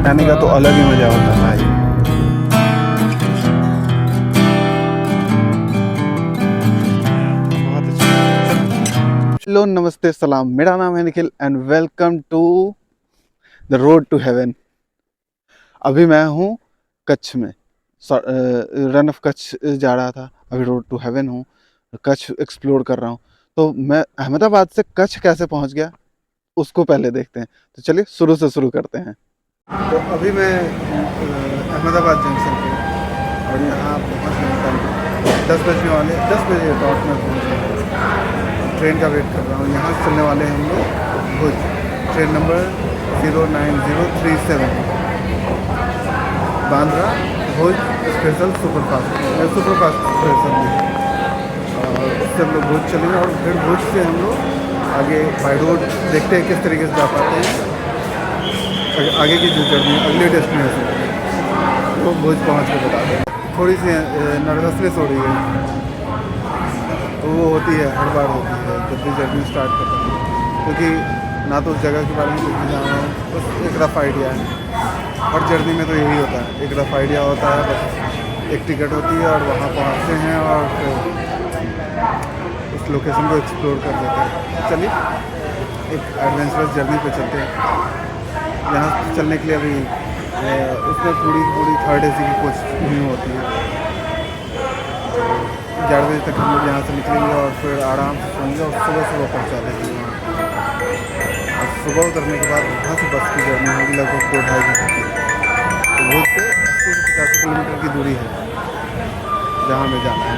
आने का तो अलग ही मज़ा होता है भाई। बहुत अच्छा। हेलो नमस्ते सलाम, मेरा नाम है Nikhil and welcome to the road to heaven. अभी मैं हूँ कच्छ में, रन ऑफ कच्छ जा रहा था। अभी रोड टू हेवन हूँ, कच्छ एक्सप्लोर कर रहा हूँ। तो मैं अहमदाबाद से कच्छ कैसे पहुँच गया उसको पहले देखते हैं। तो चलिए शुरू से शुरू करते हैं। तो अभी मैं अहमदाबाद जंक्शन पे, और यहाँ पहुँच गया 10 बजने वाले, 10 बजे डॉट में पहुँच गया। ट्रेन का वेट कर रहा हूँ। यहाँ से चलने वाले हैं हम लोग भुज, ट्रेन नंबर 09037, बांद्रा भुज स्पेशल सुपरफास्ट स्पेशल में। और उससे हम लोग भुज चलेंगे और फिर भुज से हम लोग आगे बाई रोड देखते हैं किस तरीके से जा पाते हैं आगे की जो जर्नी, अगले डेस्टिनेशन वो भुज पहुँच के बता दें। थोड़ी सी नर्वसनेस हो रही है, तो वो होती है, हर बार होती है जब भी जर्नी स्टार्ट करते हैं, क्योंकि ना तो उस जगह के बारे में कुछ भी जाना है, बस एक रफ़ आइडिया है। हर जर्नी में तो यही होता है, एक रफ़ आइडिया होता है, बस एक टिकट होती है और वहाँ पहुँचते हैं और फिर उस लोकेशन को एक्सप्लोर कर देते हैं। चलिए एक एडवेंचरस जर्नी पे चलते हैं। यहाँ चलने के लिए अभी उसमें पूरी थर्ड AC की कोच नहीं होती है। 11 बजे तक हम लोग यहाँ से निकलेंगे और फिर आराम से सोएंगे और सुबह पहुँचा देंगे वहाँ। और सुबह उतरने के बाद वहाँ से बस की जर्नी होगी लगभग 2-2.5 घंटे की। तो वो से 80 से 85 किलोमीटर की दूरी है जहाँ हमें जाना है।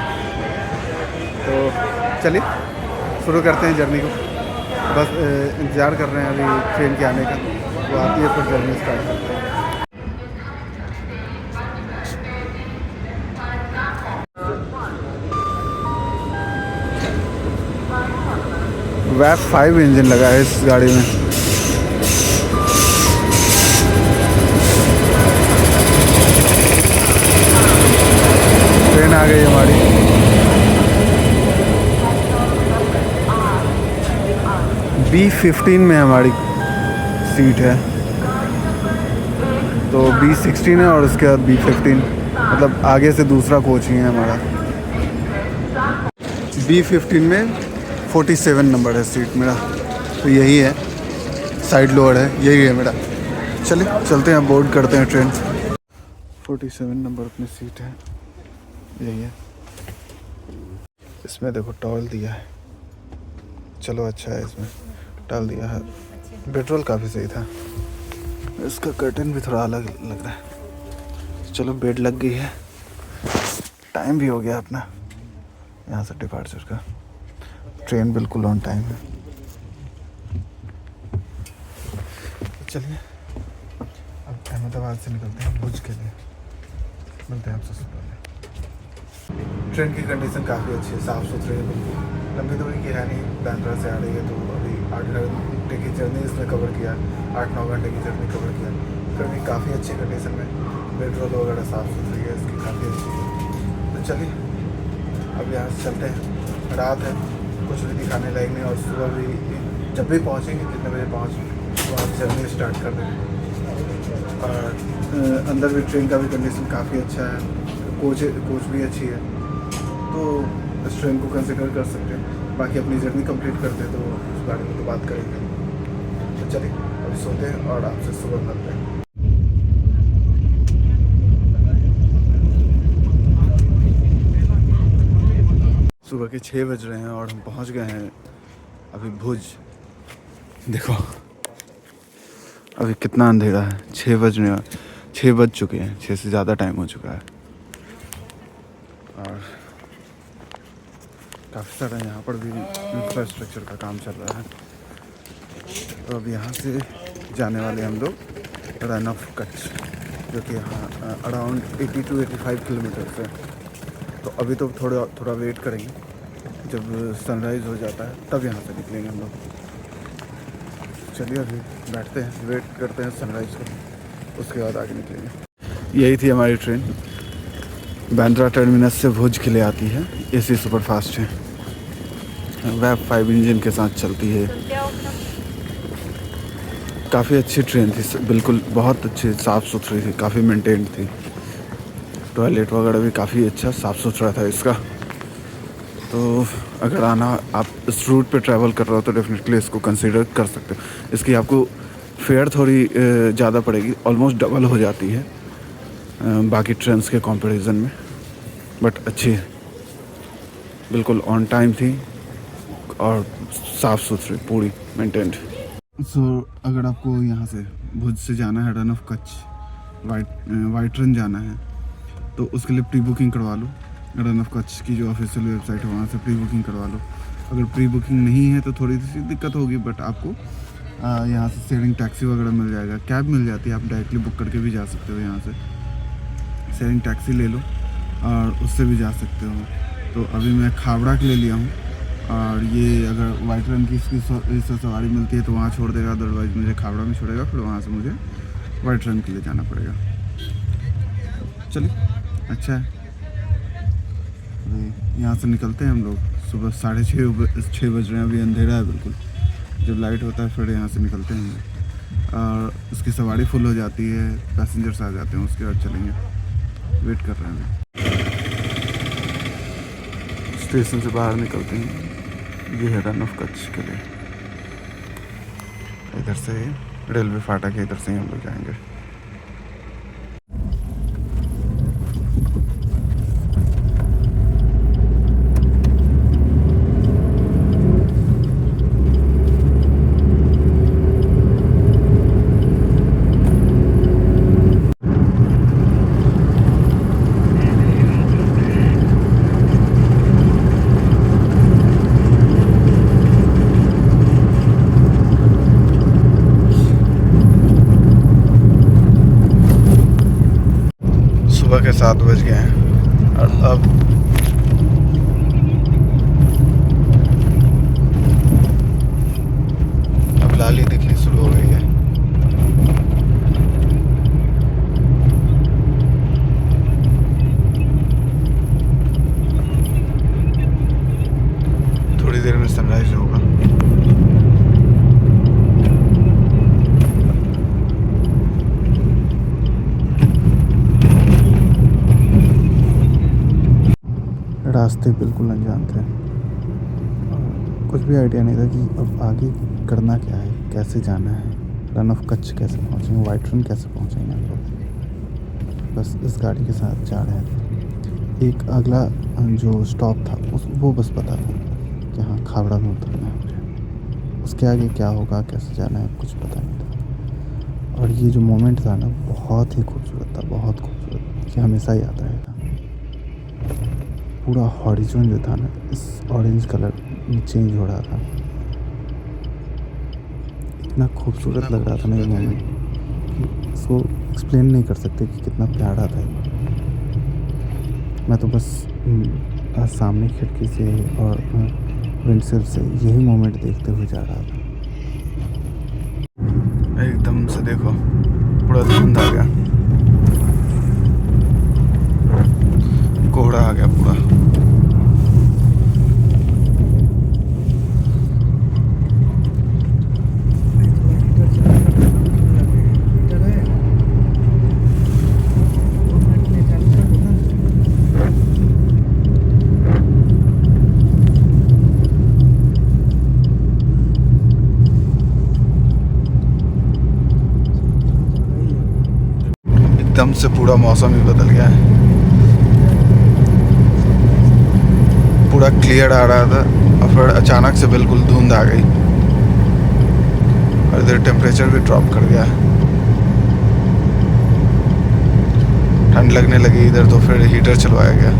तो चलिए शुरू करते हैं जर्नी को। बस इंतज़ार कर रहे हैं अभी ट्रेन के आने का, वो आती है फिर जर्नी स्टार्ट करते हैं। वैप 5 इंजन लगा है इस गाड़ी में। ट्रेन आ गई हमारी। B15 में हमारी सीट है, तो B16 है और उसके बाद B15, मतलब आगे से दूसरा कोच ही है हमारा। B15 में 47 नंबर है सीट मेरा, तो यही है, साइड लोअर है, यही है मेरा। चलिए चलते हैं, बोर्ड करते हैं ट्रेन। 47 नंबर अपनी सीट है, यही है। इसमें देखो टॉल दिया है, चलो अच्छा है, इसमें टॉल दिया है। पेट्रोल काफ़ी सही था। इसका कर्टन भी थोड़ा अलग लग रहा है। चलो बेड लग गई है, टाइम भी हो गया अपना यहाँ से डिपार्चर का। ट्रेन बिल्कुल ऑन टाइम है। चलिए अब अहमदाबाद से निकलते हैं भुज के लिए। मिलते हैं आपसे सुबह में। ट्रेन की कंडीशन काफ़ी अच्छी है, साफ़ सुथरी है बिल्कुल। लंबी दूरी की है नहीं, बांद्रा से आ रही है, तो अभी 8 घंटे की जर्नी इसने कवर किया, 8-9 घंटे की जर्नी कवर किया। ट्रेन भी काफ़ी अच्छी कंडीशन में, पेट्रोल वगैरह साफ़ सुथरी है इसकी, काफ़ी अच्छी है। तो चलिए अब यहाँ से चलते हैं। रात है, कुछ भी दिखाने लायक नहीं, और सुबह भी जब भी पहुँचेंगे, कितने बजे पहुँच, वहाँ जर्नी स्टार्ट कर देंगे। और अंदर भी ट्रेन का भी कंडीशन काफ़ी अच्छा है, कोच भी अच्छी है, तो इस ट्रेन को कंसिडर कर सकते हैं। बाकी अपनी जर्नी कंप्लीट करते हैं तो उस बारे में तो बात करेंगे। तो चलिए अभी सोते हैं और आपसे सुबह मिलते हैं। सुबह के 6 बज रहे हैं और हम पहुंच गए हैं अभी भुज। देखो अभी कितना अंधेरा है, 6 बज चुके हैं, 6 से ज़्यादा टाइम हो चुका है। और काफ़ी सारा यहाँ पर भी इंफ्रास्ट्रक्चर का काम चल रहा है। तो अब यहाँ से जाने वाले हम लोग रन ऑफ कच्छ, जो कि यहाँ अराउंड 80 to 85 किलोमीटर है। तो अभी तो थोड़ा वेट करेंगे, जब सनराइज़ हो जाता है तब यहाँ से निकलेंगे हम लोग। चलिए अभी बैठते हैं, वेट करते हैं सनराइज़ को, उसके बाद आगे निकलेंगे। यही थी हमारी ट्रेन, बांद्रा टर्मिनस से भुज के लिए आती है। AC सुपरफास्ट है, वैप 5 इंजन के साथ चलती है। काफ़ी अच्छी ट्रेन थी, बिल्कुल बहुत अच्छी, साफ़ सुथरी थी, काफ़ी मेंटेन्ड थी। टॉयलेट वगैरह भी काफ़ी अच्छा साफ़ सुथरा था इसका। तो अगर आना आप इस रूट पे ट्रैवल कर रहे हो तो डेफिनेटली इसको कंसीडर कर सकते हो। इसकी आपको फेयर थोड़ी ज़्यादा पड़ेगी, ऑलमोस्ट डबल हो जाती है बाकी ट्रेन्स के कंपैरिजन में, बट अच्छी है, बिल्कुल ऑन टाइम थी और साफ़ सुथरी, पूरी मेंटेन्ड। सो अगर आपको यहाँ से भुज से जाना है run of Kutch white run जाना है तो उसके लिए प्री बुकिंग करवा लो। रन ऑफ कच्छ की जो ऑफिशियल वेबसाइट है वहाँ से प्री बुकिंग करवा लो। अगर प्री बुकिंग नहीं है तो थोड़ी सी दिक्कत होगी, बट आपको यहाँ से शेयरिंग टैक्सी वगैरह मिल जाएगा, कैब मिल जाती है, आप डायरेक्टली बुक करके भी जा सकते हो। यहाँ से शेयरिंग टैक्सी ले लो और उससे भी जा सकते हो। तो अभी मैं खावड़ा के लिए लिया हूँ, और ये अगर वाइट रन की इसकी सवारी मिलती है तो वहाँ छोड़ देगा, अदरवाइज़ मुझे खावड़ा में छोड़ेगा, फिर वहाँ से मुझे वाइट रन के लिए जाना पड़ेगा। चलिए अच्छा है। यहाँ से निकलते हैं हम लोग, सुबह 6:30 बज रहे हैं, अभी अंधेरा है बिल्कुल। जब लाइट होता है फिर यहाँ से निकलते हैं और उसकी सवारी फुल हो जाती है, पैसेंजर्स आ जाते हैं, उसके बाद चलेंगे। वेट कर रहे हैं, स्टेशन से बाहर निकलते हैं। ये है रन ऑफ कच्छ के लिए, इधर से रेलवे फाटक है, इधर से ही हम लोग जाएंगे। सुबह के 7 बज गए हैं और अब लाली दिखनी शुरू हो गई है। थोड़ी देर में सनराइज होगा। रास्ते बिल्कुल अनजान थे, कुछ भी आइडिया नहीं था कि अब आगे करना क्या है, कैसे जाना है, रन ऑफ कच्छ कैसे पहुँचेंगे, वाइट रन कैसे पहुँचेंगे हम लोग। बस इस गाड़ी के साथ जा रहे थे। एक अगला जो स्टॉप था वो बस पता था कि हाँ खावड़ा में उतरना है मुझे, उसके आगे क्या होगा, कैसे जाना है, कुछ पता नहीं था। और ये जो मोमेंट था ना बहुत ही खूबसूरत था, बहुत खूबसूरत, ये हमेशा याद रहेगा। पूरा हॉरिजॉन जो था ना इस ऑरेंज कलर में चेंज हो रहा था, इतना खूबसूरत लग रहा था ना ये मोमेंट कि इसको एक्सप्लेन नहीं कर सकते कि कितना प्यारा था। मैं तो बस सामने खिड़की से और विंडशील्ड से यही मोमेंट देखते हुए जा रहा था। एकदम से देखो पूरा धुंध आ गया, कोहरा आ गया पूरा। एकदम से पूरा मौसम ही बदल गया है, पूरा क्लियर आ रहा था और फिर अचानक से बिल्कुल धुंध आ गई और इधर टेम्परेचर भी ड्रॉप कर गया, ठंड लगने लगी इधर, तो फिर हीटर चलवाया गया।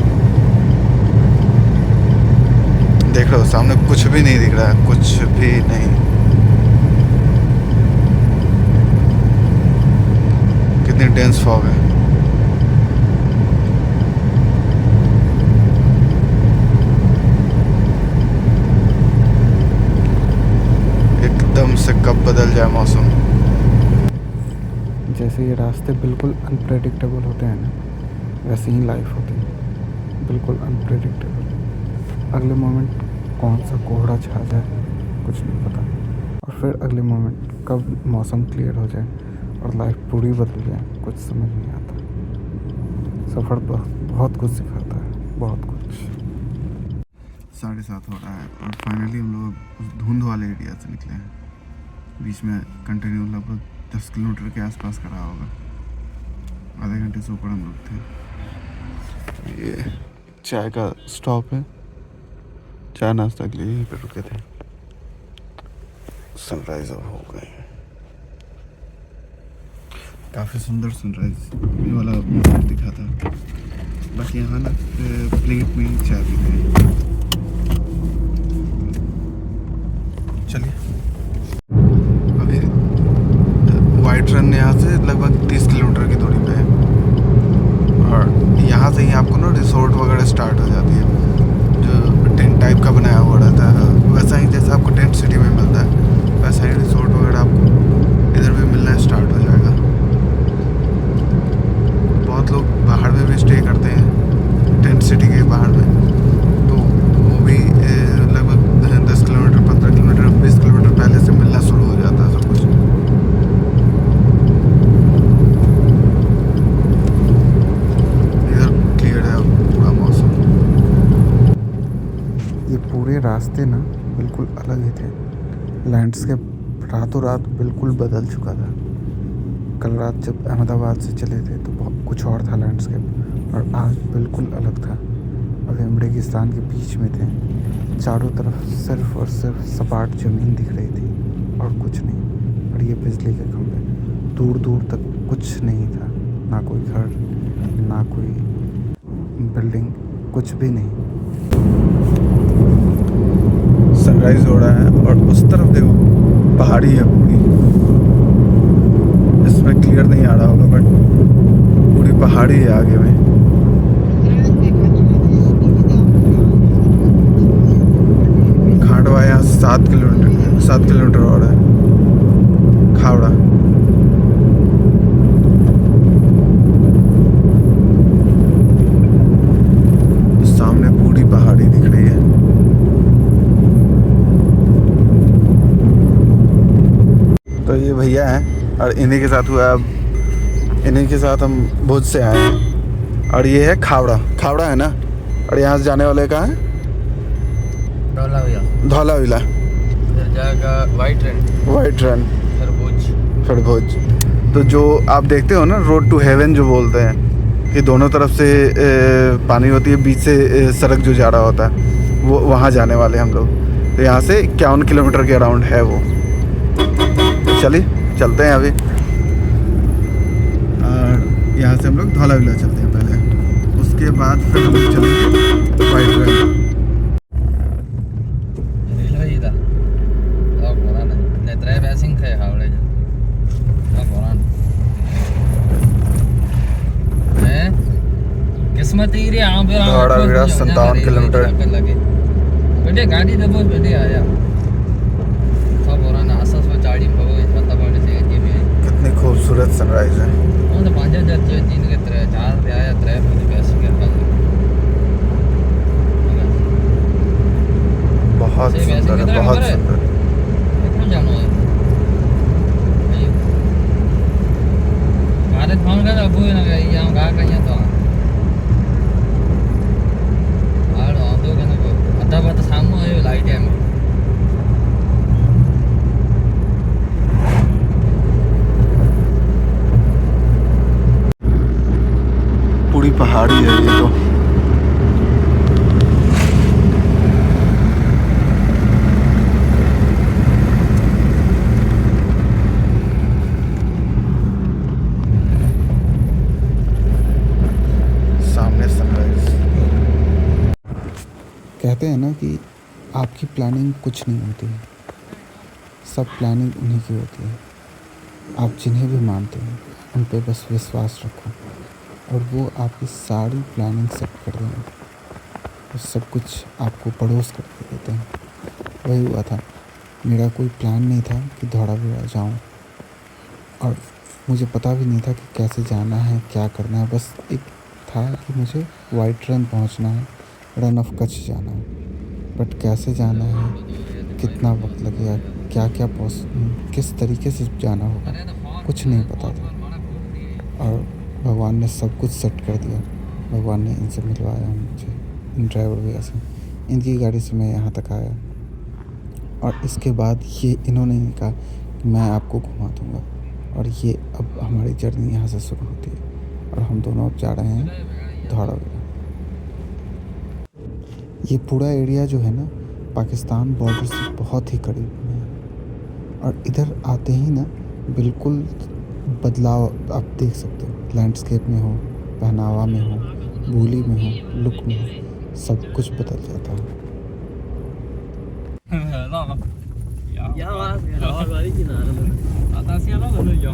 देख रहे हो सामने कुछ भी नहीं दिख रहा है, कुछ भी नहीं। कितनी डेंस फॉग है। एकदम से कब बदल जाए मौसम। जैसे ये रास्ते बिल्कुल अनप्रेडिक्टेबल होते हैं ना, वैसे ही लाइफ होती है, बिल्कुल अनप्रेडिक्टेबल। अगले मोमेंट कौन सा कोहरा छा जाए कुछ नहीं पता, और फिर अगले मोमेंट कब मौसम क्लियर हो जाए और लाइफ पूरी बदल जाए कुछ समझ नहीं आता। सफ़र बहुत कुछ सिखाता है, बहुत कुछ। 7:30 हो रहा है और फाइनली हम लोग उस धुंध वाले एरिया से निकले हैं। बीच में कंटिन्यू लगभग 10 किलोमीटर के आसपास का रहा होगा। आधे घंटे से ऊपर हम लोग थे। ये चाय का स्टॉप है, चाय नाश्ता के लिए यहीं पे रुके थे। सनराइज अब हो गए, काफ़ी सुंदर सनराइज ये वाला दिखा था। बाकी यहाँ ना प्लेट में चाय पीते हैं। चलिए, अभी वाइट रन यहाँ से लगभग 30 किलोमीटर की दूरी पे है और यहाँ से ही आपको ना रिसोर्ट वगैरह स्टार्ट हो जाती है, जो टेंट टाइप का बनाया हुआ रहता है। वैसा ही जैसा आपको टेंट सिटी में मिलता है वैसा ही रिसोर्ट वगैरह आपको इधर भी मिलना स्टार्ट हो जाएगा। बहुत लोग पहाड़ में भी स्टे करते हैं, टेंट सिटी के पहाड़ में, तो वो भी लगभग 10 किलोमीटर 15 किलोमीटर 20 किलोमीटर पहले से मिलना शुरू हो जाता है सब कुछ। इधर क्लियर है पूरा मौसम। ये पूरे रास्ते ना बिल्कुल अलग ही थे। लैंडस्केप रातों रात बिल्कुल बदल चुका था। कल रात जब अहमदाबाद से चले थे तो कुछ और था लैंडस्केप, और आज बिल्कुल अलग था। अभी हम रेगिस्तान के बीच में थे, चारों तरफ सिर्फ और सिर्फ सपाट ज़मीन दिख रही थी और कुछ नहीं। और ये बिजली के खंभे, दूर दूर तक कुछ नहीं था, ना कोई घर ना कोई बिल्डिंग, कुछ भी नहीं। सनराइज हो रहा है और उस तरफ देखो पहाड़ी है पूरी। इसमें क्लियर नहीं आ रहा होगा बट पूरी पहाड़ी है आगे में। खांडवा यहाँ 7 किलोमीटर और है खावड़ा। सामने पूरी पहाड़ी दिख रही है। तो ये भैया हैं और इन्हीं के साथ हुआ, अब इन्हीं के साथ हम भुज से आए हैं। और ये है खावड़ा है ना। और यहाँ से जाने वाले कहाँ है? धौलाविला वाइट रन फिर भुज। तो जो आप देखते हो ना रोड टू हेवन जो बोलते हैं कि दोनों तरफ से पानी होती है, बीच से सड़क जो जा रहा होता है, वो वहाँ जाने वाले हम लोग। तो यहाँ से 51 किलोमीटर के अराउंड है वो। तो चलिए चलते हैं अभी, और यहाँ से हम लोग धौलाविला चलते हैं पहले, उसके बाद फिर हम चलेंगे वाइट रन। धौलाविला 57 किलोमीटर। बेटे गाड़ी दबो बेटे आया सब हो रहा ना आसपास में चाड़ी भगो पता पड़े से ये भी कितनी खूबसूरत सनराइज है। वो तो 5000 3 के 4 पे आया 3 पे पैसे के पास बहुत सुंदर है, बहुत सुंदर। कौन जानो है भारत फोन कर अब ना यहां गा कहीं तो तो सामने है लाइट है में पूरी पहाड़ी है ये तो। सामने सनराइज। कहते हैं ना कि आपकी प्लानिंग कुछ नहीं होती, सब प्लानिंग उन्हीं की होती है। आप जिन्हें भी मानते हैं उन पे बस विश्वास रखो और वो आपकी सारी प्लानिंग सेट कर देंगे और सब कुछ आपको पड़ोस करके देते हैं। वही हुआ था, मेरा कोई प्लान नहीं था कि धौलाविला जाऊँ, और मुझे पता भी नहीं था कि कैसे जाना है, क्या करना है। बस एक था कि मुझे वाइट रन पहुँचना है, रन ऑफ कच्छ जाना है, बट कैसे जाना है कितना वक्त लगेगा, क्या क्या किस तरीके से जाना होगा, कुछ नहीं पता था। और भगवान ने सब कुछ सेट कर दिया। भगवान ने इनसे मिलवाया मुझे, इन ड्राइवर भैया से। इनकी गाड़ी से मैं यहाँ तक आया। और इसके बाद ये इन्होंने नहीं कहा कि मैं आपको घुमा दूँगा। और ये अब हमारी जर्नी यहाँ से शुरू होती है और हम दोनों अब जा रहे हैं धौलावीरा। ये पूरा एरिया जो है ना, पाकिस्तान बॉर्डर से बहुत ही करीब में है। और इधर आते ही ना बिल्कुल बदलाव आप देख सकते हो। लैंडस्केप में हो, पहनावा में हो, बोली में हो, लुक में हो, सब कुछ बदल जाता है।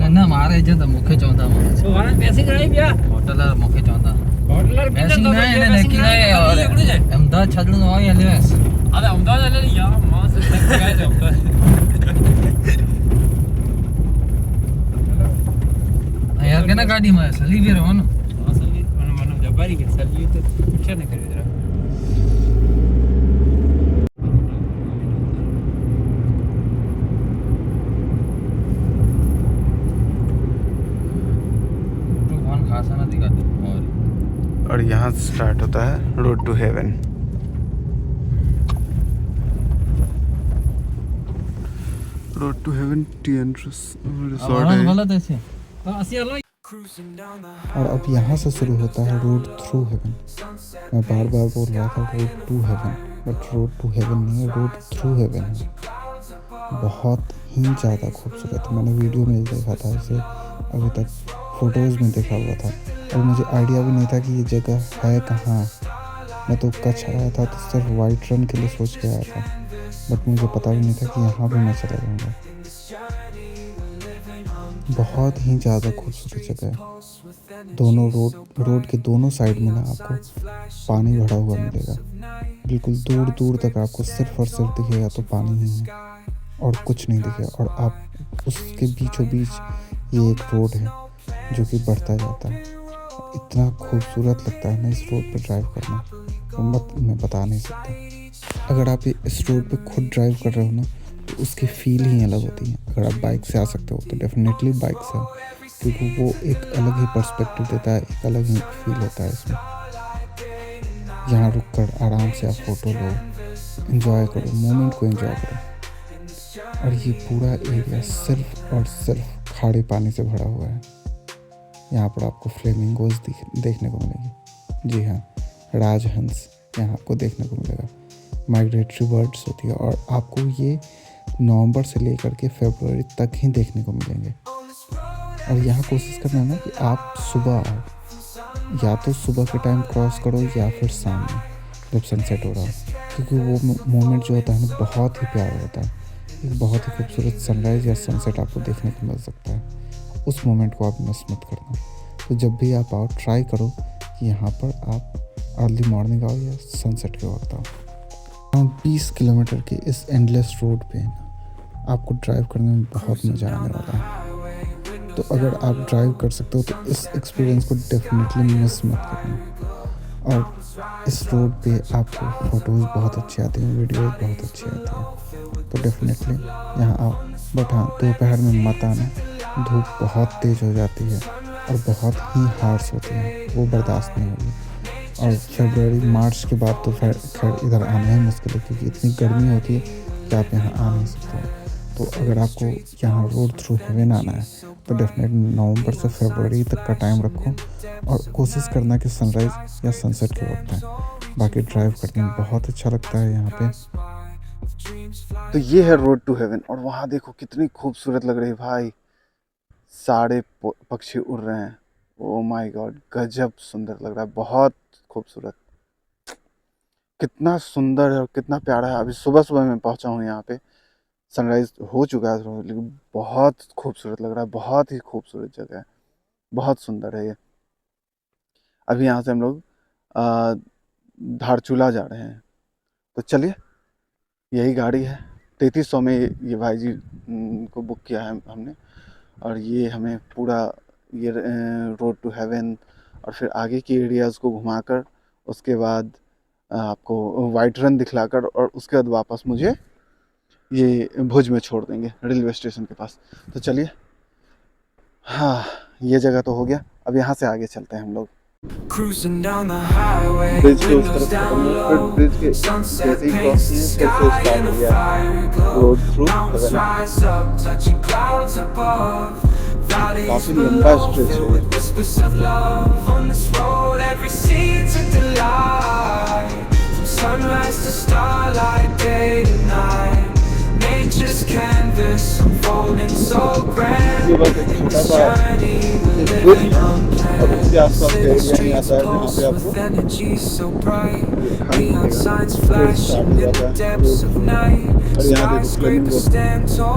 ना मारे जो तो मुखे चौंदा होटल मुखे चौंदा ऐसी ना એને નક્કી ગયે और અમદાવાદ છાડનું હોય એલવેસ અરે અમદાવાદ એટલે યા માસ નક્કી ગયે છે અમદાવાદ यार के ना गाड़ी में सली भी रहो ना सली મને જબારી કે સલી તો પૂછે ને કરી જરા तो कौन खासा ना दिखाते और यहाँ स्टार्ट होता है road to heaven. Road to heaven resort है। गलत ऐसे और अब यहाँ से शुरू होता है रोड थ्रू हेवन। मैं बार बार बोल रहा था road to heaven, but road to heaven नहीं है, रोड थ्रू हेवन है। बहुत ही ज़्यादा खूबसूरत है। मैंने वीडियो में देखा था इसे, अभी तक फ़ोटोज़ में देखा हुआ था और मुझे आइडिया भी नहीं था कि ये जगह है कहाँ। मैं तो कच्छ आया था तो सिर्फ वाइट रन के लिए सोच के आया था, बट मुझे पता भी नहीं था कि यहाँ भी मैं चला जाऊँगा। बहुत ही ज़्यादा खूबसूरत जगह है। दोनों रोड के दोनों साइड में ना आपको पानी भरा हुआ मिलेगा। बिल्कुल दूर दूर तक आपको सिर्फ और सिर्फ दिखेगा तो पानी ही है और कुछ नहीं दिखेगा। और आप उसके बीचों बीच ये एक रोड है जो कि बढ़ता जाता है। इतना खूबसूरत लगता है ना इस रोड पे ड्राइव करना, तो मैं बता नहीं सकता। अगर आप इस रोड पे खुद ड्राइव कर रहे हो ना तो उसकी फील ही अलग होती है। अगर आप बाइक से आ सकते हो तो डेफिनेटली बाइक से आओ, क्योंकि वो एक अलग ही पर्सपेक्टिव देता है, एक अलग ही फील होता है इसमें। यहाँ रुक कर आराम से आप फ़ोटो लो, एंजॉय करो, मोमेंट को एंजॉय करो। और ये पूरा एरिया सिर्फ और सिर्फ खारे पानी से भरा हुआ है। यहाँ पर आपको फ्लेमिंगोज देखने को मिलेंगे। जी हाँ, राजहंस यहाँ आपको देखने को मिलेगा। माइग्रेटरी बर्ड्स होती है और आपको ये नवंबर से लेकर के फरवरी तक ही देखने को मिलेंगे। और यहाँ कोशिश करना है ना कि आप सुबह आओ, या तो सुबह के टाइम क्रॉस करो या फिर शाम में जब सनसेट हो रहा हो, क्योंकि वो मोमेंट जो होता है ना बहुत ही प्यारा होता है। एक बहुत ही खूबसूरत सनराइज़ या सनसेट आपको देखने को मिल सकता है। उस मोमेंट को आप मिस मत करना। तो जब भी आप आओ ट्राई करो कि यहाँ पर आप अर्ली मॉर्निंग आओ या सनसेट के वक्त आओ। 20 किलोमीटर के इस एंडलेस रोड पे आपको ड्राइव करने में बहुत मज़ा आने वाला है। तो अगर आप ड्राइव कर सकते हो तो इस एक्सपीरियंस को डेफिनेटली मिस मत करना। और इस रोड पे आपको फ़ोटोज़ बहुत अच्छी आती हैं, वीडियोज़ बहुत अच्छी आती हैं, तो डेफिनेटली यहाँ आओ। बट हाँ, दोपहर में मत आना, धूप बहुत तेज़ हो जाती है और बहुत ही हार्श होती है, वो बर्दाश्त नहीं होगी। और फरवरी मार्च के बाद तो खैर इधर आना ही मुश्किल है, क्योंकि इतनी गर्मी होती है कि आप यहाँ आ नहीं सकते। तो अगर आपको यहाँ रोड थ्रू हेवन आना है तो डेफिनेटली नवंबर से फरवरी तक का टाइम रखो और कोशिश करना कि सनराइज़ या सनसेट के वक्त है। बाकी ड्राइव करने में बहुत अच्छा लगता है यहाँ पे। तो ये है रोड टू हेवन। और वहाँ देखो कितनी खूबसूरत लग रही है भाई, सारे पक्षी उड़ रहे हैं। ओ माय गॉड, गजब सुंदर लग रहा है, बहुत खूबसूरत। कितना सुंदर है और कितना प्यारा है। अभी सुबह सुबह मैं पहुंचा हूँ यहाँ पे, सनराइज हो चुका है, लेकिन बहुत खूबसूरत लग रहा है। बहुत ही खूबसूरत जगह है, बहुत सुंदर है ये। अभी यहाँ से हम लोग धारचूला जा रहे हैं, तो चलिए, यही गाड़ी है। 3300 में ये भाई जी को बुक किया है हमने। और ये हमें पूरा ये रोड टू हेवन और फिर आगे की एरियाज़ को घुमाकर, उसके बाद आपको वाइट रन दिखलाकर, और उसके बाद वापस मुझे ये भुज में छोड़ देंगे रेलवे स्टेशन के पास। तो चलिए, हाँ ये जगह तो हो गया, अब यहाँ से आगे चलते हैं हम लोग। Cruising down the highway, bridge के उस windows तरफ खत्म down हुआ, फिर low, ब्रिज के sunset जैसे ही paints क्रॉस the किए फिर से sky स्टार्ट in हो a गया fire glow. Road through Mountains heaven. rise up, touching clouds above. Valleys काफी लंबा below, स्ट्रेच filled है। with whispers of love. On this road, every seed's a delight. From sunrise to starlight, day to night. Nature's canvas unfolding so grand. ये बस एक छोटा सा bridge और उसके आसपास का एरिया नहीं आता है जहाँ पे आपको खाली मिलेगा। फिर स्टार्ट हो जाता है रोड। और यहाँ देखो फ्लेमिंगो,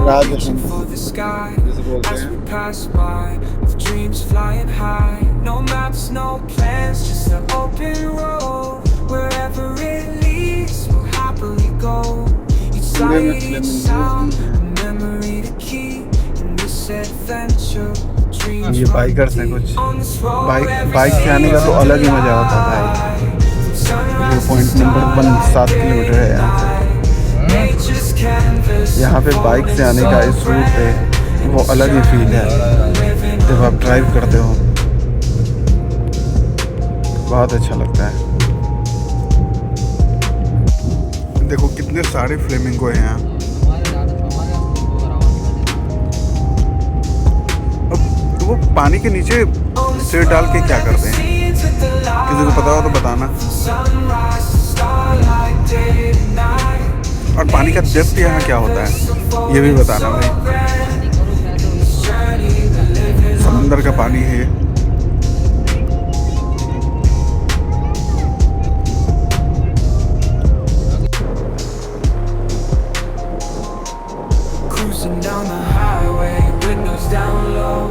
राजहंस जैसे बोलते हैं। Dreams flying high, no maps, no plans, just an open road. Wherever it leads, we'll happily go. Each sight, each sound, a memory to keep in this adventure. ये बाइकर्स हैं कुछ, bike से आने का तो अलग ही मजा होता है भाई। व्यू पॉइंट नंबर 1 7 किलोमीटर है यहाँ पे बाइक से आने का इस रूट पे वो अलग ही फील है जब आप ड्राइव करते हो, बहुत अच्छा लगता है। देखो कितने सारे फ्लेमिंगो हैं यहाँ। अब वो पानी के नीचे सिर डाल के क्या करते हैं, किसी को पता हो तो बताना। और पानी का डेप्थ यहाँ क्या होता है ये भी बताना भाई। समंदर का पानी है ये। Cruising down the highway, windows down low.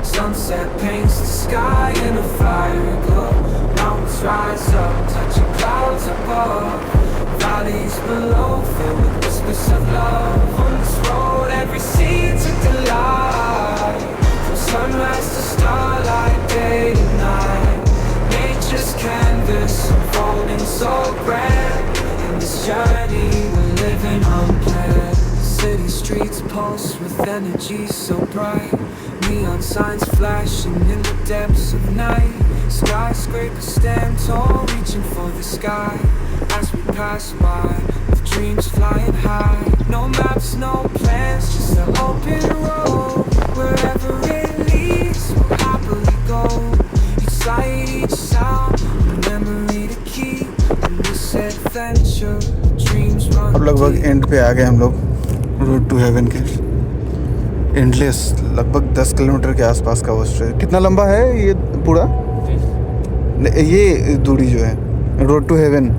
Sunset paints the sky in a fiery glow. Mountains rise up, touching clouds above. Valleys below, filled with whispers of love. On this road, every seed's a delight. From sunrise to starlight, day to night. Nature's canvas unfolding so grand. In this journey, we're living unplanned. City streets pulse with energy so bright. Neon signs flashing in the depths of night. Skyscrapers stand tall, reaching for the sky. As we pass by, with dreams flying high. No maps, no plans, just an open road. Wherever it leads, we'll happily go. Each sight, each sound, a memory to keep in this adventure. Dreams run. अब लगभग and पे आ गए हम लोग road to haven के। Endless लगभग 10 kilometre के आसपास का वो स्ट्रेच। कितना लंबा है ये पूरा? ये दूरी जो है रोड टू हेवन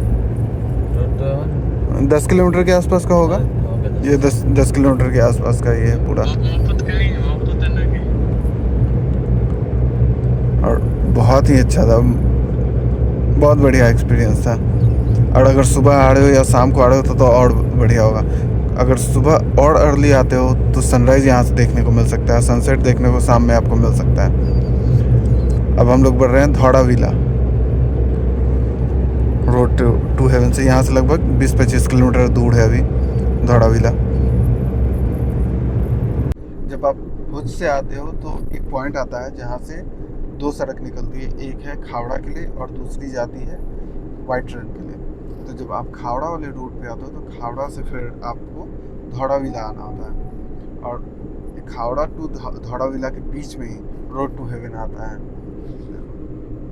10 किलोमीटर के आसपास का होगा। ये 10 किलोमीटर के आसपास का ये है पूरा। और बहुत ही अच्छा था, बहुत बढ़िया एक्सपीरियंस था। और अगर सुबह आ रहे हो या शाम को आ रहे हो तो और बढ़िया होगा। अगर सुबह और अर्ली आते हो तो सनराइज़ यहाँ से देखने को मिल सकता है, सनसेट देखने को शाम में आपको मिल सकता है। अब हम लोग बढ़ रहे हैं धौड़ा विला रोड टू हेवन से। यहाँ से लगभग 20-25 किलोमीटर दूर है अभी धौड़ा विला। जब आप भुज से आते हो तो एक पॉइंट आता है जहाँ से 2 सड़क निकलती है, एक है खावड़ा के लिए और दूसरी जाती है वाइट रन के लिए। तो जब आप खावड़ा वाले रूट पे आते हो तो खावड़ा से फिर आपको धौड़ा विला आना होता है। और खावड़ा टू धौड़ा विला के बीच में ही रोड टू हेवन आता है।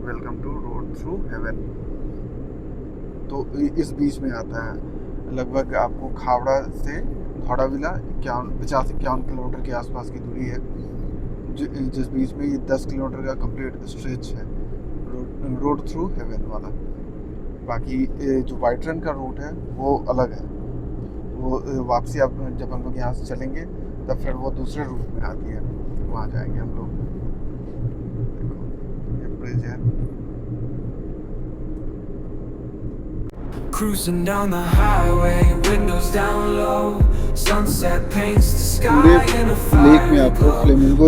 Welcome to road through heaven. तो इस बीच में आता है। लगभग आपको खावड़ा से धौड़ा विला 50-51 किलोमीटर के आसपास की दूरी है, जिस बीच में ये 10 किलोमीटर का कंप्लीट स्ट्रेच है रोड थ्रू हेवन वाला। बाकी जो वाइट रन का रूट है वो अलग है, वो वापसी आप जब हम लोग यहाँ से चलेंगे तब फिर वो दूसरे रूट में आती है, वहाँ जाएंगे हम लोग। देखो ये ब्रिज है। Cruising down the highway, windows down low. Sunset paints the sky in a fiery glow.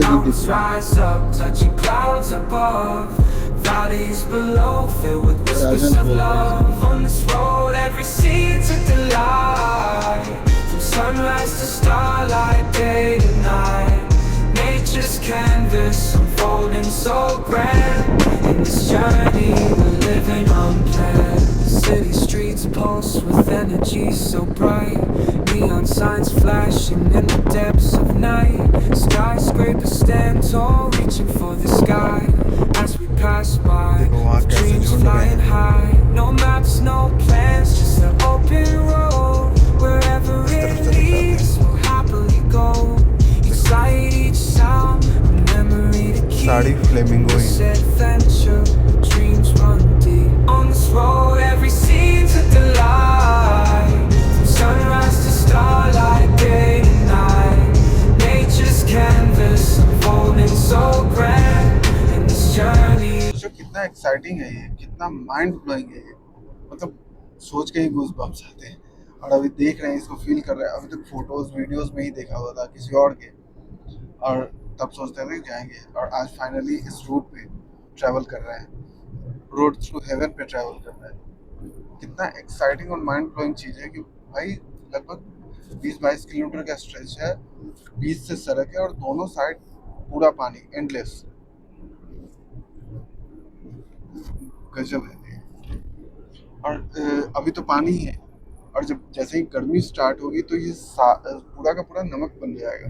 Mountains rise up, touching clouds above. Valleys below, filled with whispers of love. On this road, every seed's a delight. From From sunrise to starlight, day to night, nature's canvas unfolding so grand. In this journey we're living unplanned. The city streets pulse with energy so bright. Neon signs flashing in the depths of night. Skyscrapers stand tall, reaching for the sky. As we pass by, dreams flying high. No maps, no plans, just an open road. Wherever it leads, we'll happily go. Each sight, each sound, a memory to keep. Sari flamingo This he adventure, dreams run deep. On this road, every scene's a delight. From sunrise to starlight, day to night, nature's canvas unfolding so grand. In this journey. सोचो कितना exciting है ये, कितना mind blowing है ये, मतलब सोच के ही गूज बम्स आते हैं। और अभी देख रहे हैं, इसको फील कर रहे हैं। अभी तक फोटोज वीडियोस में ही देखा हुआ था किसी और के, और तब सोचते थे कि जाएंगे, और आज फाइनली इस रूट पे ट्रैवल कर रहे हैं, रोड थ्रू हेवन पे ट्रैवल कर रहे हैं। कितना एक्साइटिंग और माइंड ब्लोइंग चीज़ है कि भाई लगभग 20-22 किलोमीटर का स्ट्रेच है, बीच से सड़क है और दोनों साइड पूरा पानी, एंडलेस। गजब है ये। और अभी तो पानी है, और जब जैसे ही गर्मी स्टार्ट होगी तो ये पूरा का पूरा नमक बन जाएगा।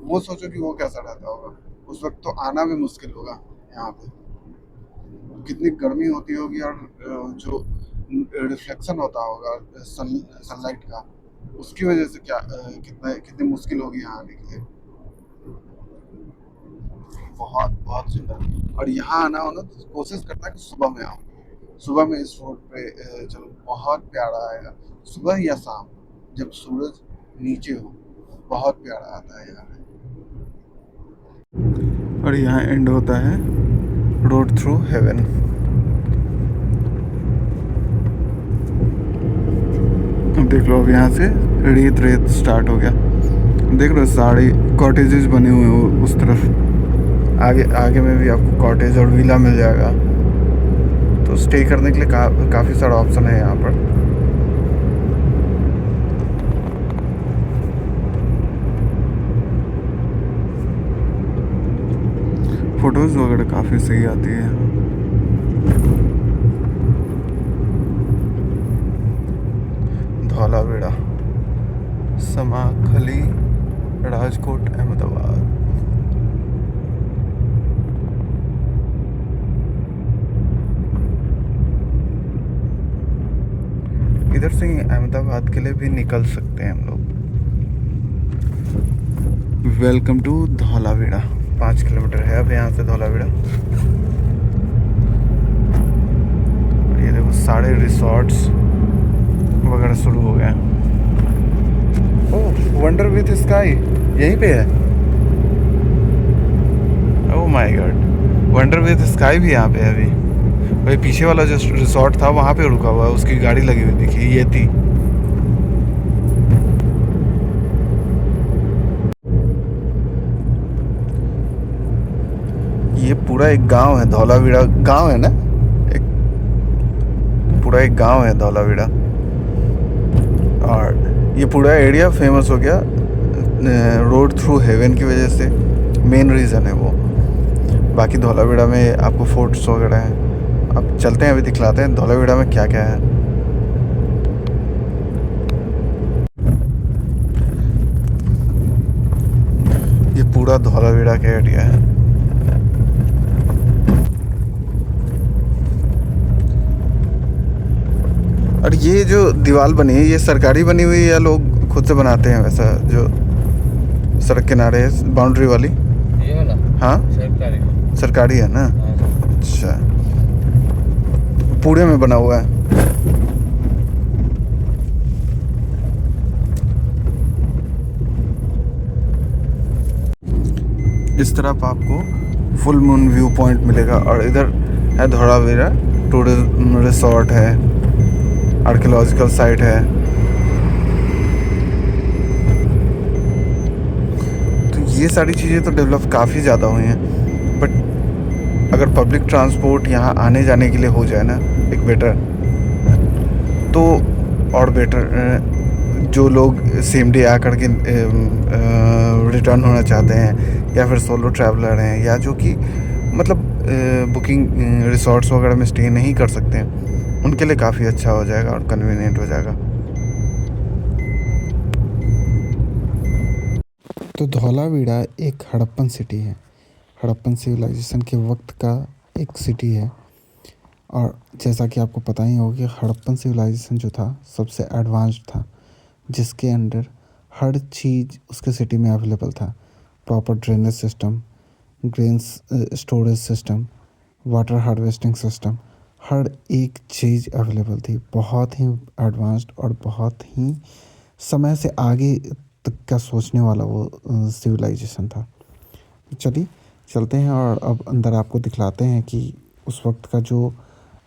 वो सोचो कि वो कैसा रहता होगा उस वक्त, तो आना भी मुश्किल होगा यहाँ पे। कितनी गर्मी होती होगी, और जो रिफ्लेक्शन होता होगा सनलाइट का, उसकी वजह से क्या कितनी मुश्किल होगी यहाँ आने के लिए। बहुत बहुत सुंदर। और यहाँ आना हो ना तो कोशिश करना कि सुबह में आओ, सुबह में इस रोड पे चलो, बहुत प्यारा आएगा। सुबह या शाम जब सूरज नीचे हो, बहुत प्यारा आता है यहाँ पे। और यहाँ एंड होता है रोड थ्रू हेवन। अब देख लो, अब यहाँ से रेत रेत स्टार्ट हो गया। देख लो सारे कॉटेजेस बने हुए हैं उस तरफ। आगे में भी आपको कॉटेज और विला मिल जाएगा, तो स्टे करने के लिए काफ़ी सारा ऑप्शन है यहाँ पर। फोटोज़ वगैरह काफ़ी सही आती है। धौलावीरा, समाखली, राजकोट, अहमदाबाद। इधर से अहमदाबाद के लिए भी निकल सकते हैं हम लोग। Welcome to Dholavira. 5 किलोमीटर है अब यहाँ से धौलावीरा। ये देखो सारे रिसोर्ट्स वगैरह शुरू हो गए हैं। ओह, वंडर विथ स्काई यहीं पे है। Oh my God, wonder with sky भी यहाँ पे है। अभी भाई पीछे वाला जो रिसोर्ट था वहाँ पे रुका हुआ है, उसकी गाड़ी लगी हुई दिखी, ये थी। ये पूरा एक गांव है, धौलावीरा गांव है ना, पूरा एक गांव है धौलावीरा। और ये पूरा एरिया फेमस हो गया रोड थ्रू हेवन की वजह से, मेन रीज़न है वो। बाकी धौलावीरा में आपको फोर्ट्स वगैरह हैं। अब चलते हैं, अभी दिखलाते हैं धौलावीरा में क्या क्या है। ये पूरा धौलावीरा का एरिया है। और ये जो दीवार बनी है, ये सरकारी बनी हुई है या लोग खुद से बनाते हैं? वैसा जो सड़क किनारे है बाउंड्री वाली, ये वाला? हाँ सरकारी है ना। अच्छा, पूरे में बना हुआ है। इस तरफ आपको फुल मून व्यू पॉइंट मिलेगा। और इधर है धौलावीरा टूरिज्म रिसोर्ट है, आर्कियोलॉजिकल साइट है। तो ये सारी चीज़ें तो डेवलप काफ़ी ज़्यादा हुई हैं, बट अगर पब्लिक ट्रांसपोर्ट यहाँ आने जाने के लिए हो जाए ना एक बेटर, तो और बेटर। जो लोग सेम डे आकर के रिटर्न होना चाहते हैं, या फिर सोलो ट्रैवलर हैं, या जो कि मतलब बुकिंग रिसोर्ट्स वगैरह में स्टे नहीं कर सकते हैं, उनके लिए काफ़ी अच्छा हो जाएगा और कन्वीनियंट हो जाएगा। तो धौलावीरा एक हड़प्पन सिटी है, हड़प्पन सिविलाइजेशन के वक्त का एक सिटी है। और जैसा कि आपको पता ही होगा कि हड़प्पन सिविलाइजेशन जो था सबसे एडवांस्ड था, जिसके अंडर हर चीज़ उसके सिटी में अवेलेबल था। Proper drainage system, grains storage system, water harvesting system, हर एक चीज़ अवेलेबल थी। बहुत ही एडवांस्ड और बहुत ही समय से आगे तक का सोचने वाला वो सिविलाइजेशन था। चलिए चलते हैं और अब अंदर आपको दिखलाते हैं कि उस वक्त का जो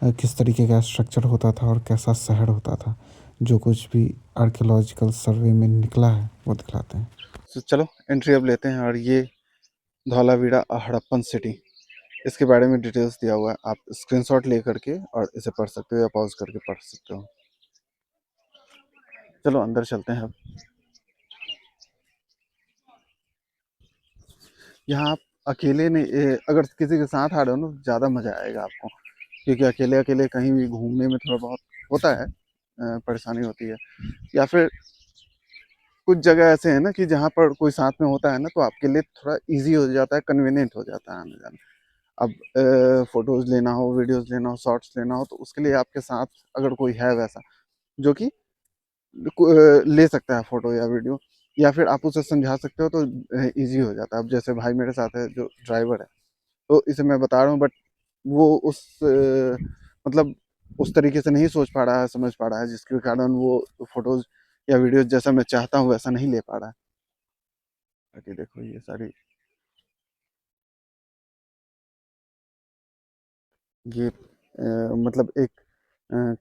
किस तरीके का स्ट्रक्चर होता था और कैसा शहर होता था। जो कुछ भी आर्कियोलॉजिकल सर्वे में निकला है वो दिखलाते हैं। तो चलो एंट्री अब लेते हैं। और ये धौलावीरा हड़प्पन सिटी, इसके बारे में डिटेल्स दिया हुआ है। आप स्क्रीनशॉट ले करके और इसे पढ़ सकते हो या पॉज करके पढ़ सकते हो। चलो अंदर चलते हैं अब। यहाँ आप अकेले नहीं, अगर किसी के साथ आ रहे हो ना, ज़्यादा मज़ा आएगा आपको, क्योंकि अकेले अकेले कहीं भी घूमने में थोड़ा बहुत होता है, परेशानी होती है। या फिर कुछ जगह ऐसे हैं ना कि जहाँ पर कोई साथ में होता है ना, तो आपके लिए थोड़ा इजी हो जाता है, कन्वीनियंट हो जाता है आने जाना। अब फोटोज़ लेना हो, वीडियोज़ लेना हो, शॉर्ट्स लेना हो, तो उसके लिए आपके साथ अगर कोई है वैसा जो कि ले सकता है फ़ोटो या वीडियो, या फिर आप उसे समझा सकते हो, तो ईज़ी हो जाता है। अब जैसे भाई मेरे साथ है जो ड्राइवर है, तो इसे मैं बता रहा हूँ, बट वो उस मतलब उस तरीके से नहीं सोच पा रहा है, समझ पा रहा है, जिसके कारण वो फ़ोटोज़ या वीडियोज़ जैसा मैं चाहता हूँ वैसा नहीं ले पा रहा है। बाकी देखो ये सारी, ये मतलब एक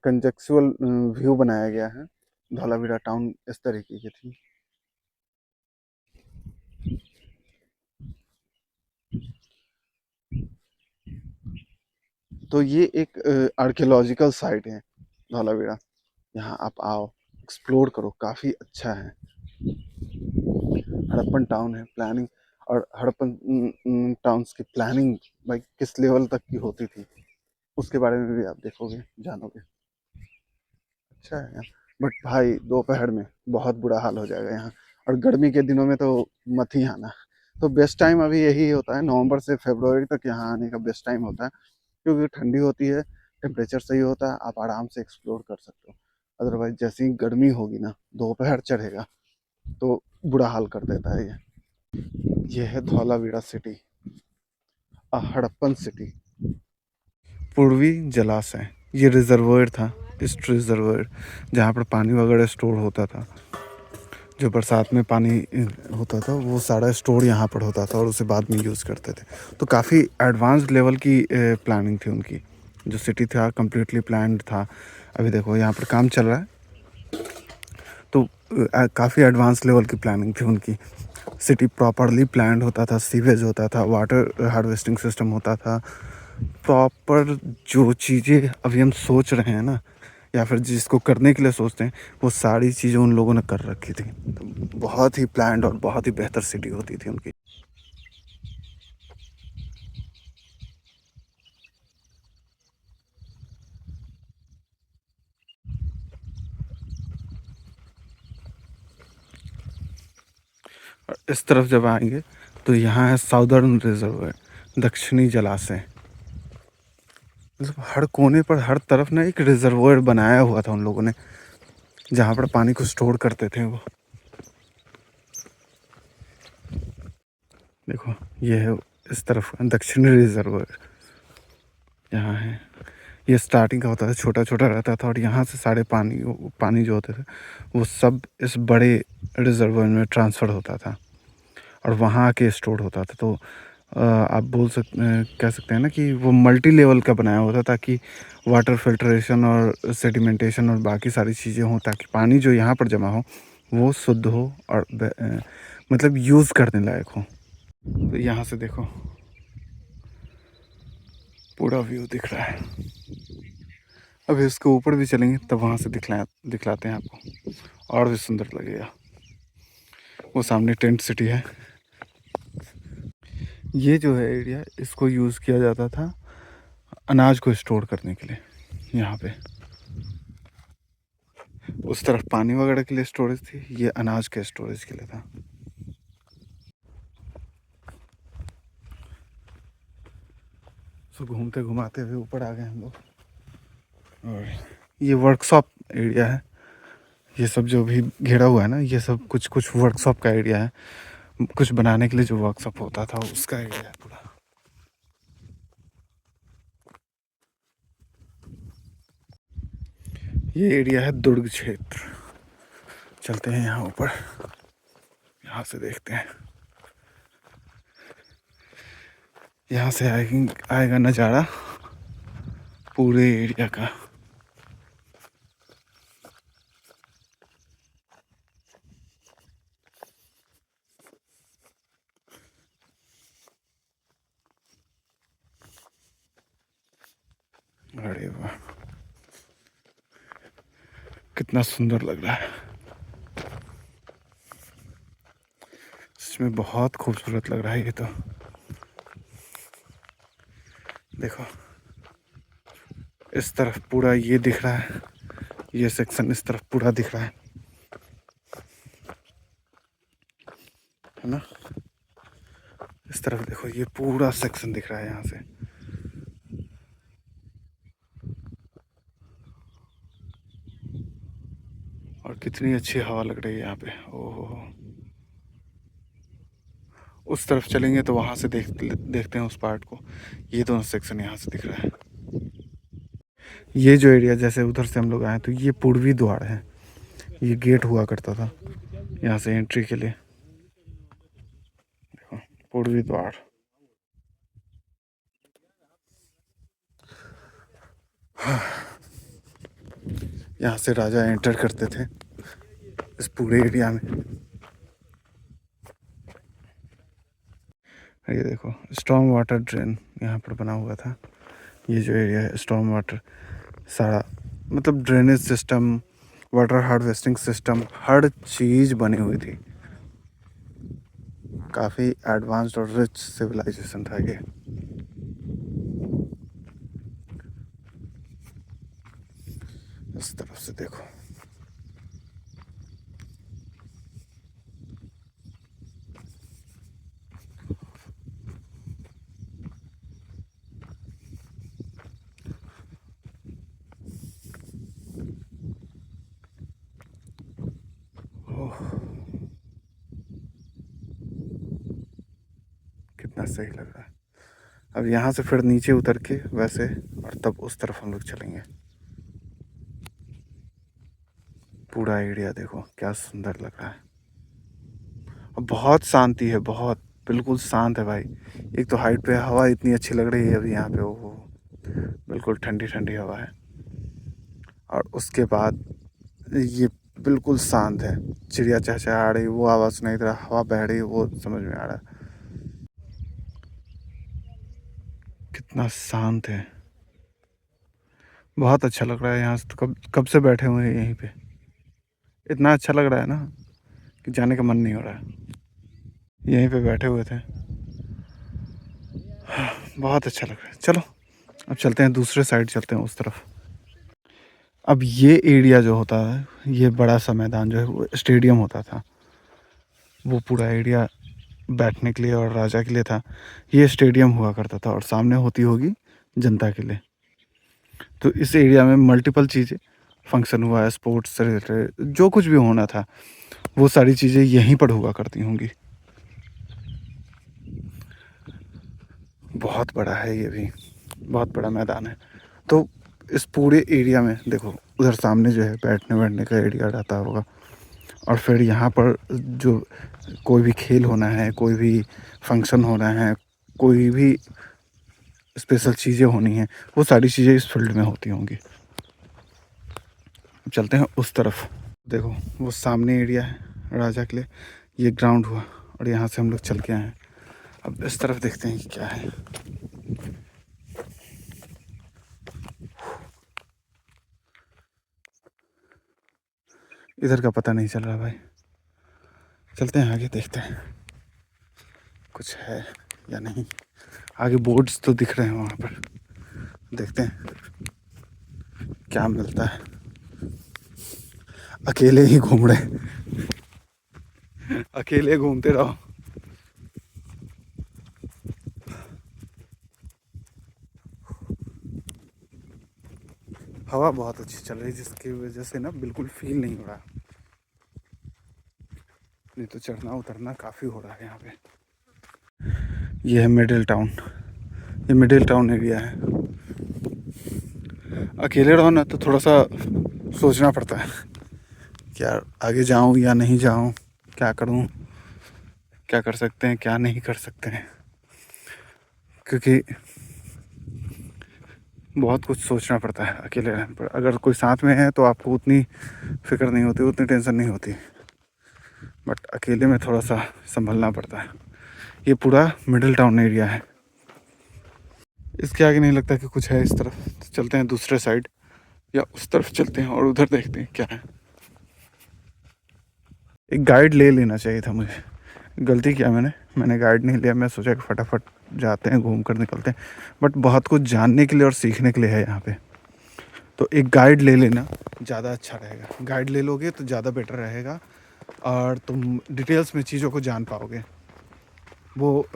कंटेक्चुअल व्यू बनाया गया है। धौलावीरा टाउन इस तरीके की थी। तो ये एक आर्कियोलॉजिकल साइट है धौलावीरा। यहाँ आप आओ, एक्सप्लोर करो, काफ़ी अच्छा है। हड़प्पन टाउन है, प्लानिंग, और हड़प्पन टाउन्स की प्लानिंग भाई किस लेवल तक की होती थी, उसके बारे में भी आप देखोगे, जानोगे। अच्छा है यहाँ, बट भाई दोपहर में बहुत बुरा हाल हो जाएगा यहाँ, और गर्मी के दिनों में तो मत ही आना। तो बेस्ट टाइम अभी यही होता है, नवंबर से फरवरी तक यहाँ आने का बेस्ट टाइम होता है, क्योंकि ठंडी होती है, टेम्परेचर सही होता है, आप आराम से एक्सप्लोर कर सकते हो। अदरवाइज जैसे ही गर्मी होगी ना, दोपहर चढ़ेगा तो बुरा हाल कर देता है ये है धौलावीरा सिटी, हड़प्पन सिटी। पूर्वी जलाशय, ये रिजर्वोयर था, इस रिजर्वोयर जहाँ पर पानी वगैरह स्टोर होता था। जो बरसात में पानी होता था वो सारा स्टोर यहाँ पर होता था और उसे बाद में यूज़ करते थे। तो काफ़ी एडवांस्ड लेवल की प्लानिंग थी उनकी। जो सिटी था कम्प्लीटली प्लान्ड था। अभी देखो यहाँ पर काम चल रहा है, तो काफ़ी एडवांस लेवल की प्लानिंग थी उनकी। सिटी प्रॉपरली प्लान्ड होता था, सीवेज होता था, वाटर हार्वेस्टिंग सिस्टम होता था, प्रॉपर जो चीज़ें अभी हम सोच रहे हैं ना, या फिर जिसको करने के लिए सोचते हैं, वो सारी चीज़ें उन लोगों ने कर रखी थी। तो बहुत ही प्लान्ड और बहुत ही बेहतर सिटी होती थी उनकी। और इस तरफ जब आएंगे तो यहाँ है साउदर्न रिजर्वर, दक्षिणी जलाशय। मतलब हर कोने पर, हर तरफ ना एक रिजर्वोयर बनाया हुआ था उन लोगों ने, जहाँ पर पानी को स्टोर करते थे वो। देखो ये है इस तरफ दक्षिणी रिजर्वोयर, यहाँ है। ये स्टार्टिंग का होता था, छोटा छोटा रहता था, और यहाँ से सारे पानी जो होते थे वो सब इस बड़े रिजर्वोयर में ट्रांसफ़र होता था और वहाँ आके स्टोर होता था। तो आप कह सकते हैं ना कि वो मल्टी लेवल का बनाया होता, ताकि वाटर फिल्ट्रेशन और सेडिमेंटेशन और बाकी सारी चीज़ें हों, ताकि पानी जो यहाँ पर जमा हो वो शुद्ध हो और मतलब यूज़ करने लायक हो। तो यहाँ से देखो पूरा व्यू दिख रहा है। अभी उसके ऊपर भी चलेंगे तब वहाँ से दिखलाते हैं आपको और भी सुंदर लगेगा। वो सामने टेंट सिटी है। ये जो है एरिया, इसको यूज़ किया जाता था अनाज को स्टोर करने के लिए। यहाँ पे उस तरफ पानी वगैरह के लिए स्टोरेज थी, ये अनाज के स्टोरेज के लिए था। सो घूमते घुमाते हुए ऊपर आ गए हम लोग। और ये वर्कशॉप एरिया है। ये सब जो भी घेरा हुआ है ना, ये सब कुछ कुछ वर्कशॉप का एरिया है। कुछ बनाने के लिए जो वर्कशॉप होता था उसका एरिया है पूरा। ये एरिया है दुर्ग क्षेत्र। चलते हैं यहाँ ऊपर, यहाँ से देखते हैं। यहाँ से आएगा नज़ारा पूरे एरिया का। अरे वाह, कितना सुंदर लग रहा है। इसमें बहुत खूबसूरत लग रहा है ये तो। देखो इस तरफ पूरा ये दिख रहा है, ये सेक्शन इस तरफ पूरा दिख रहा है ना। इस तरफ देखो, ये पूरा सेक्शन दिख रहा है यहाँ से। और कितनी अच्छी हवा लग रही है यहाँ पे। ओहो, उस तरफ चलेंगे तो वहाँ से देखते हैं उस पार्ट को। ये दोनों सेक्शन यहाँ से दिख रहा है। ये जो एरिया, जैसे उधर से हम लोग आए तो ये पूर्वी द्वार है। ये गेट हुआ करता था यहाँ से एंट्री के लिए। देखो पूर्वी द्वार। यहाँ से राजा एंटर करते थे इस पूरे एरिया में। ये देखो स्टॉर्म वाटर ड्रेन यहाँ पर बना हुआ था। ये जो एरिया है, स्टॉर्म वाटर सारा, मतलब drainage system, water harvesting system, हर चीज़ बनी हुई थी। काफ़ी एडवांस्ड और रिच सिविलाइजेशन था ये। इस तरफ से देखो, कितना सही लग रहा है। अब यहाँ से फिर नीचे उतर के वैसे, और तब उस तरफ हम लोग चलेंगे। पूरा एरिया देखो क्या सुंदर लग रहा है। और बहुत शांति है, बहुत बिल्कुल शांत है भाई। एक तो हाइट पे हवा इतनी अच्छी लग रही है अभी यहाँ पे, वो बिल्कुल ठंडी ठंडी हवा है। और उसके बाद ये बिल्कुल शांत है। चिड़िया चहचहा रही, वो आवाज़ सुनाई दे रहा, हवा बह रही, वो समझ में आ रहा है। कितना शांत है, बहुत अच्छा लग रहा है। यहाँ से तो कब कब से बैठे हुए हैं यहीं पे। इतना अच्छा लग रहा है ना कि जाने का मन नहीं हो रहा है। यहीं पे बैठे हुए थे, बहुत अच्छा लग रहा है। चलो अब चलते हैं दूसरे साइड, चलते हैं उस तरफ। अब ये एरिया जो होता है, ये बड़ा सा मैदान जो है वो स्टेडियम होता था। वो पूरा एरिया बैठने के लिए और राजा के लिए था। ये स्टेडियम हुआ करता था और सामने होती होगी जनता के लिए। तो इस एरिया में मल्टीपल चीज़ें फंक्शन हुआ है, स्पोर्ट्स से रिलेटेड जो कुछ भी होना था वो सारी चीज़ें यहीं पर हुआ करती होंगी। बहुत बड़ा है ये भी, बहुत बड़ा मैदान है। तो इस पूरे एरिया में देखो, उधर सामने जो है बैठने बैठने का एरिया रहता होगा। और फिर यहाँ पर जो कोई भी खेल होना है, कोई भी फंक्शन होना है, कोई भी स्पेशल चीज़ें होनी हैं, वो सारी चीज़ें इस फील्ड में होती होंगी। चलते हैं उस तरफ। देखो वो सामने एरिया है राजा के लिए, ये ग्राउंड हुआ और यहाँ से हम लोग चल के आए हैं। अब इस तरफ देखते हैं कि क्या है। इधर का पता नहीं चल रहा भाई। चलते हैं आगे, देखते हैं कुछ है या नहीं। आगे बोर्ड्स तो दिख रहे हैं वहाँ पर, देखते हैं क्या मिलता है। अकेले ही घूम रहे, अकेले घूमते रहो। हवा बहुत अच्छी चल रही है जिसकी वजह से ना बिल्कुल फील नहीं हो रहा, नहीं तो चढ़ना उतरना काफ़ी हो रहा है यहाँ पे। ये है मिडिल टाउन, ये मिडिल टाउन एरिया है। अकेले रहो ना तो थोड़ा सा सोचना पड़ता है कि यार आगे जाऊँ या नहीं जाऊँ, क्या करूँ, क्या कर सकते हैं क्या नहीं कर सकते हैं, क्योंकि बहुत कुछ सोचना पड़ता है अकेले रहने पर। अगर कोई साथ में है तो आपको उतनी फिक्र नहीं होती, उतनी टेंशन नहीं होती, बट अकेले में थोड़ा सा संभलना पड़ता है। ये पूरा मिडिल टाउन एरिया है, इसके आगे नहीं लगता कि कुछ है इस तरफ। तो चलते हैं दूसरे साइड या उस तरफ चलते हैं और उधर देखते हैं क्या है। एक गाइड ले लेना चाहिए था मुझे, गलती किया मैंने गाइड नहीं लिया। मैं सोचा कि फटाफट जाते हैं, घूम कर निकलते हैं, बट बहुत कुछ जानने के लिए और सीखने के लिए है यहाँ पे। तो एक गाइड ले लेना ज़्यादा अच्छा रहेगा। गाइड ले लोगे तो ज़्यादा बेटर रहेगा और तुम डिटेल्स में चीज़ों को जान पाओगे। वो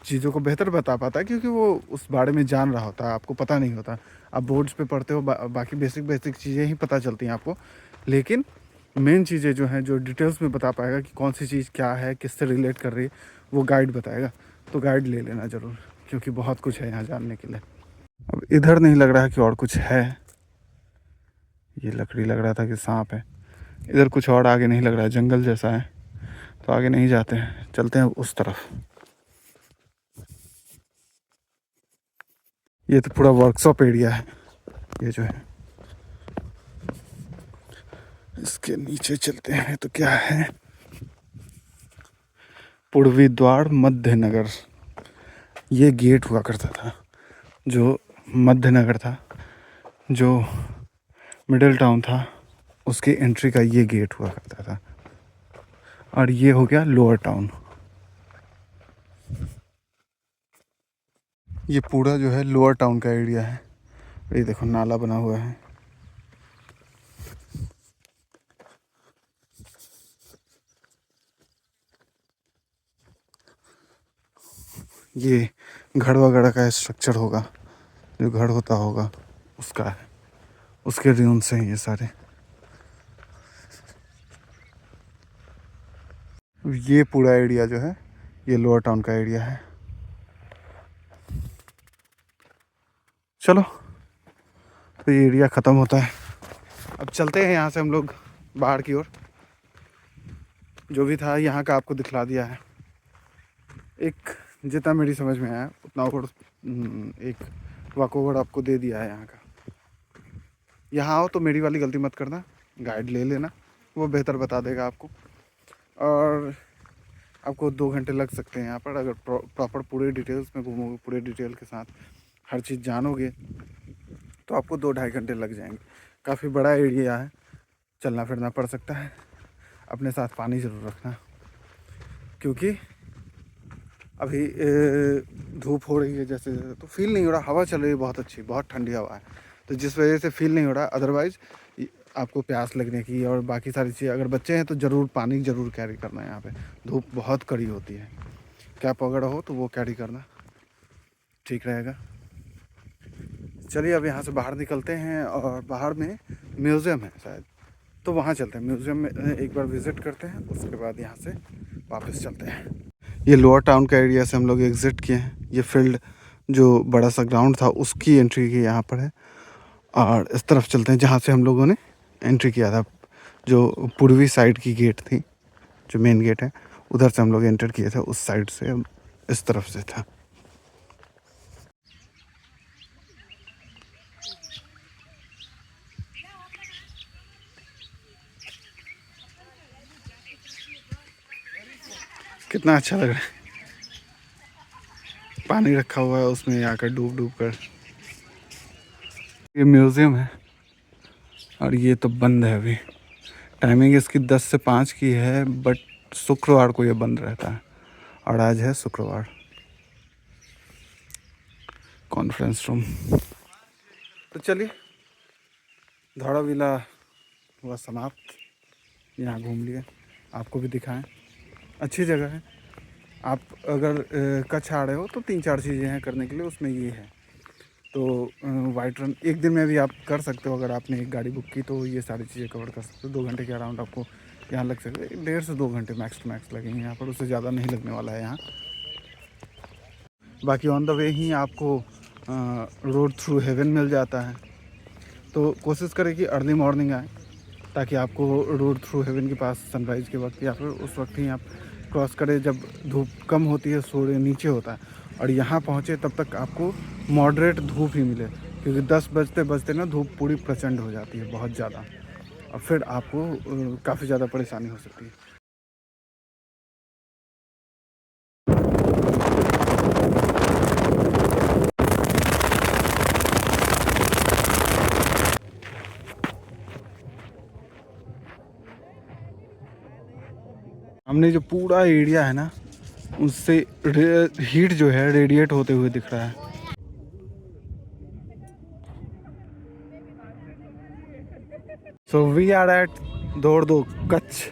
चीज़ों को बेहतर बता पाता है क्योंकि वो उस बारे में जान रहा होता है, आपको पता नहीं होता। आप बोर्ड्स पे पढ़ते हो, बाकी बेसिक चीज़ें ही पता चलती हैं आपको, लेकिन मेन चीज़ें जो हैं, जो डिटेल्स में बता पाएगा कि कौन सी चीज़ क्या है, किससे रिलेट कर रही है, वो गाइड बताएगा। तो गाइड ले लेना ज़रूर, क्योंकि बहुत कुछ है यहाँ जानने के लिए। अब इधर नहीं लग रहा है कि और कुछ है, ये लकड़ी लग रहा था कि सांप है। इधर कुछ और आगे नहीं लग रहा है, जंगल जैसा है, तो आगे नहीं जाते हैं, चलते हैं उस तरफ। ये तो पूरा वर्कशॉप एरिया है ये जो है। इसके नीचे चलते हैं तो क्या है, पूर्वी द्वार मध्य नगर। ये गेट हुआ करता था, जो मध्य नगर था, जो मिडिल टाउन था, उसकी एंट्री का ये गेट हुआ करता था। और ये हो गया लोअर टाउन। ये पूरा जो है लोअर टाउन का एरिया है। ये देखो नाला बना हुआ है। ये घर वगैरह का स्ट्रक्चर होगा, जो घर होता होगा उसका है, उसके रूम्स हैं ये सारे। ये पूरा एरिया जो है ये लोअर टाउन का एरिया है। चलो तो ये एरिया ख़त्म होता है। अब चलते हैं यहाँ से हम लोग बाहर की ओर। जो भी था यहाँ का आपको दिखला दिया है, एक जितना मेरी समझ में आया उतना ओवर एक वॉकओवर आपको दे दिया है यहाँ का। यहाँ आओ तो मेरी वाली गलती मत करना, गाइड ले लेना, वो बेहतर बता देगा आपको। और आपको 2 घंटे लग सकते हैं यहाँ पर, अगर प्रॉपर पूरे डिटेल्स में घूमोगे, पूरे डिटेल के साथ हर चीज़ जानोगे तो आपको 2-2.5 घंटे लग जाएंगे। काफ़ी बड़ा एरिया है, चलना फिरना पड़ सकता है। अपने साथ पानी ज़रूर रखना, क्योंकि अभी धूप हो रही है जैसे, तो फील नहीं हो रहा। हवा चल रही है बहुत अच्छी, बहुत ठंडी हवा है, तो जिस वजह से फील नहीं हो रहा। अदरवाइज़ आपको प्यास लगने की और बाकी सारी चीज़, अगर बच्चे हैं तो ज़रूर पानी ज़रूर कैरी करना है। यहाँ पे धूप बहुत कड़ी होती है, कैप वगैरह हो तो वो कैरी करना ठीक रहेगा। चलिए अब यहाँ से बाहर निकलते हैं और बाहर में म्यूज़ियम है शायद, तो वहाँ चलते हैं। म्यूज़ियम में एक बार विज़िट करते हैं, उसके बाद यहाँ से वापस चलते हैं। ये लोअर टाउन का एरिया से हम लोग एग्ज़िट किए हैं। ये फील्ड जो बड़ा सा ग्राउंड था उसकी एंट्री की यहाँ पर है, और इस तरफ चलते हैं जहाँ से हम लोगों ने एंट्री किया था। जो पूर्वी साइड की गेट थी, जो मेन गेट है, उधर से हम लोग एंटर किए थे, उस साइड से, इस तरफ से था। कितना अच्छा लग रहा है, पानी रखा हुआ है उसमें आकर डूब डूब कर। ये म्यूज़ियम है और ये तो बंद है अभी, टाइमिंग इसकी 10 से 5 की है, बट शुक्रवार को ये बंद रहता है और आज है शुक्रवार। Conference room. तो चलिए, धौलावीरा हुआ समाप्त। यहाँ घूम लिए, आपको भी दिखाएं, अच्छी जगह है। आप अगर कच्छ आ रहे हो तो 3-4 चीज़ें हैं करने के लिए, उसमें ये है। तो वाइट रन एक दिन में भी आप कर सकते हो, अगर आपने एक गाड़ी बुक की तो ये सारी चीज़ें कवर कर सकते हो। 2 घंटे के अराउंड आपको यहाँ लग सकते हैं, 1.5 से 2 घंटे मैक्स टू मैक्स लगेंगे यहाँ पर, उससे ज़्यादा नहीं लगने वाला है यहाँ। बाकी ऑन द वे ही आपको रोड थ्रू हेवन मिल जाता है, तो कोशिश करें कि अर्ली मॉर्निंग आए, ताकि आपको रोड थ्रू हेवन के पास सनराइज़ के वक्त या फिर उस वक्त ही आप क्रॉस करें जब धूप कम होती है, सूर्य नीचे होता है, और यहाँ पहुँचे तब तक आपको मॉडरेट धूप ही मिले, क्योंकि 10 बजते बजते ना धूप पूरी प्रचंड हो जाती है, बहुत ज़्यादा, और फिर आपको काफ़ी ज़्यादा परेशानी हो सकती है। हमने जो पूरा एरिया है ना, उससे हीट जो है रेडिएट होते हुए दिख रहा है। सो वी आर एट दौड़ दो कच्छ।